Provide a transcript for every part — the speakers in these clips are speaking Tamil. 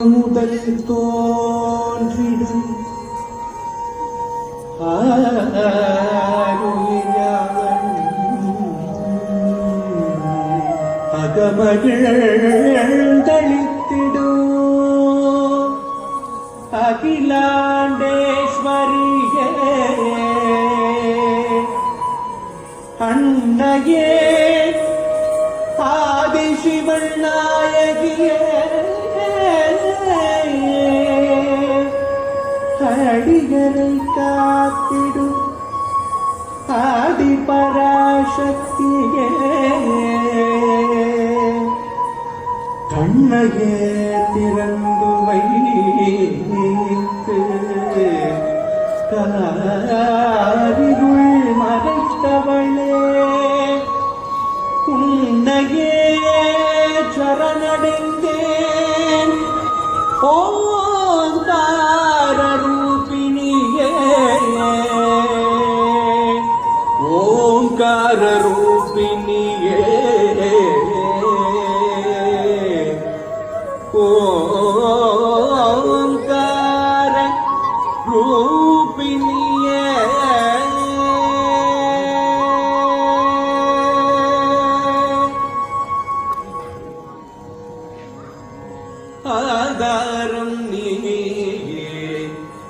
முதல் தோன்றிடும் அகமகிழ்ந்தளித்திடும் அகிலாண்டேஸ்வரியே அன்னையே ஆதிசிவன் நாயகியே அடிகளை காத்திடும் ஆதி பராசக்தியே கண்ணையே திறந்து வைத்து காரிருள் மறைத்தவளே உன்னையே சரணடைந்தேன் ஓங்கார ரூபிணியே ஓங்கார ரூபிணியே ஓங்கார ரூபிணியே ஆதாரம் நீயே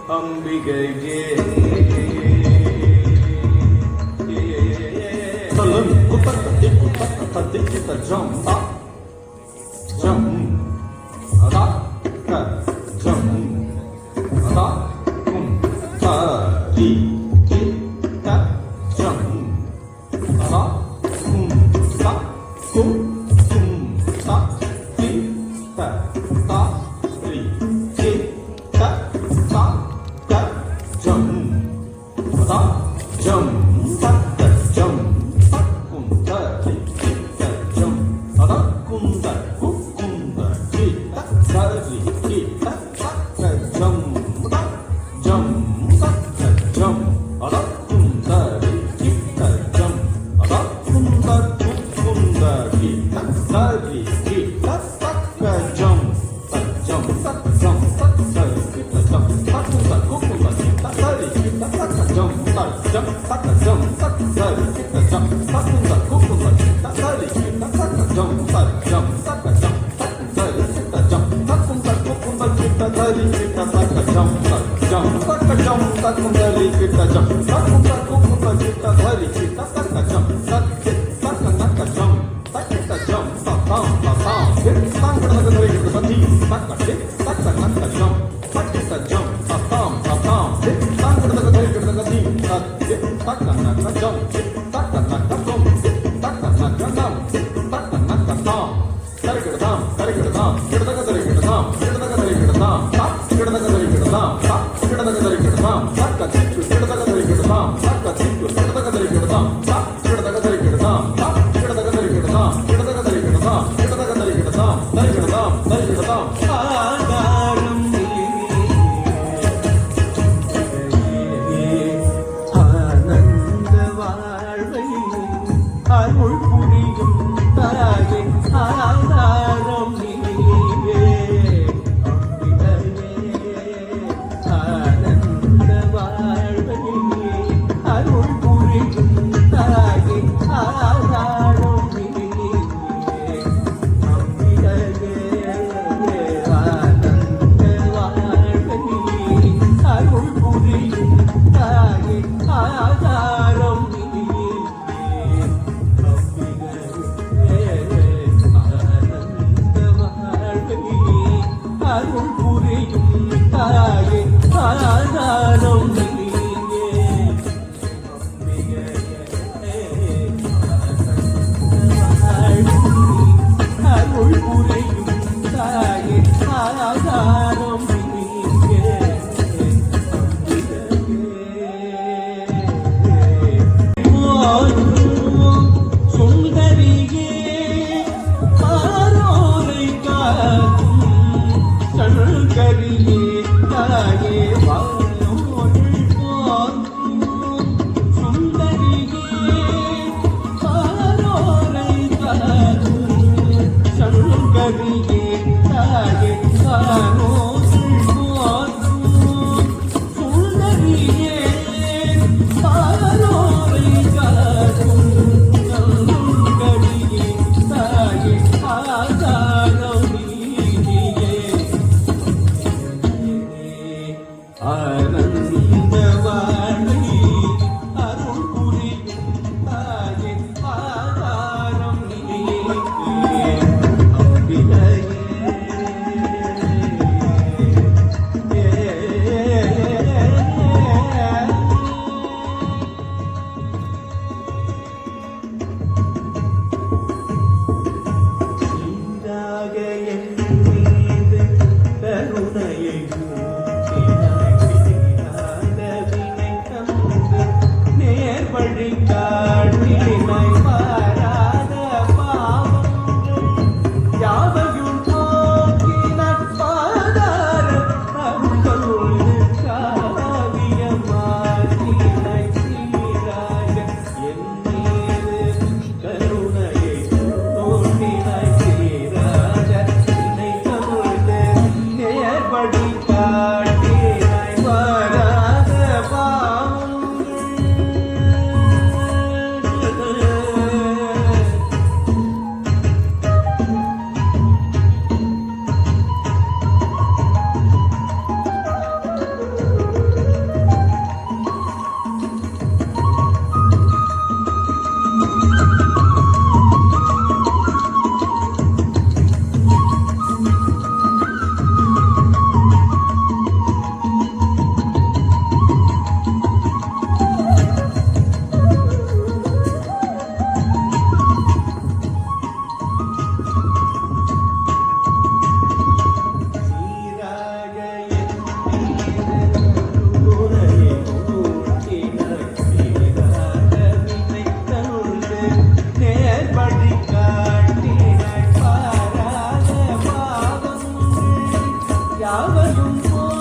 அம்பிகையே சொல்லும் குப்பத்தி குப்பத்த தத்தி கிட்ட ஜம் ஜம் அதா க ஜம் அதா கும் த ரி கி த ஜம் அதா கும் த கும் கும் த ரி த த ரி கி த த க ஜம் அதா ஜம் த க ஜம் த கும் த ரி கி த ஜம் அதா கும் த கு கும் த ரி த த ரி கி த த க ஜம் த ஜம் த க ஜம் அதா கும் த ரி கி த ஜம் அதா கும் த கு கும் த ரி த த ரி கி த த க ஜம் த ஜம் த ஜம் த த ரி கி த ஜம் த கும் த கு கும் த ரி த த ரி கி த த க ஜம் த ஜம் த க ஜம் த த ரி கி த ஜம் த கும் த கு கும் த ரி த த ரி கி த த க ஜம் த ஜம் த க ஜம் த கும் த ரி கி த ஜம் த கும் த கு கும் த ரி த த ரி கி த த க ஜம் த ஜம் த க ஜம் த கும் த ரி கி த ஜம் த கும் த கு கும் த ரி த த ரி கி த த க ஜம் த கி த க ன க ஜம் த கி த ஜம் த தாம் த தாம் கி த க ன க ரி கி த தி த க தி த க ன க ஜம் த கி த ஜம் த தாம் கி த க ன க ரி கி த தி த கி த க ன க ஜம் த க ன க ஜம் த க ன க ஜம் த க ன க தாம் கரி கி த தாம் கரி கி த தாம் கி த க ரி கி த தாம் கி த க ரி கி த தாம் த கி த க ரி கி த தாம் த கி த க ரி கி த தாம் த க தி கி த க ரி கி த தாம் த க தி கி த க ரி கி த தாம் த கி த க ரி கி த தாம் த கி த க ரி கி த தாம் கி த க ரி கி த தாம் கி த க ரி கி த தாம் த கி த தாம் த கி த தாம் ஆதாரம் ஆனந்த வாழ்வை அருள் புரியும் தாயே ஆதாரம் நீயே ஆனந்த வாழ்வை அருள் புரியும் தாயே ஆதாரம் நீயே அம்பிகையே ஆனந்த வாழ்வை அருள் புரியும் தாயே ஆதாரம் நீயே அருள் புரியும் தாயே ஆதாரம் நீயே அருள் புரியும் தாயே ஆதாரம் நீயே சுந்தரியே ஆரோரை காக்கும் சங்கரியே தாயே வானோடு பார்க்கும் சுந்தரியே ஆரோரை காக்கும் சங்கரியே தாயே வானோ யாவரும் போல்